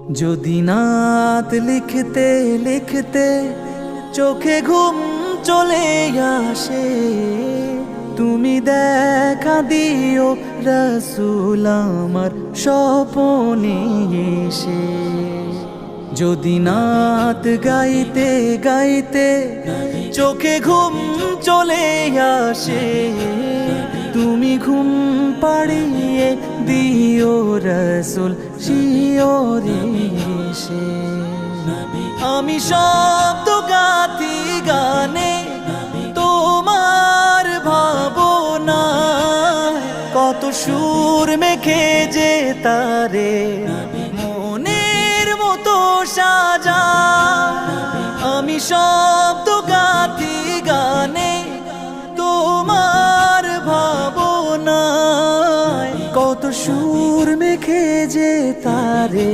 যদি নাত লিখতে লিখতে চোখে ঘুম চলে আসে, তুমি দেখা দিও রাসূল আমার স্বপনে এসে। যদি নাত গাইতে গাইতে চোখে ঘুম চলে আসে, তুমি ঘুম পাড়িয়ে দিও রাসূল শিয়রে এসে। আমি শব্দ গাথি গানে তোমার ভাবনা, কত সুর মেখে যে তারে মনের মতো সাজা। আমি শব্দ গাথি গানে তোমার ভাবনা, কত সুর মেখে যে তারে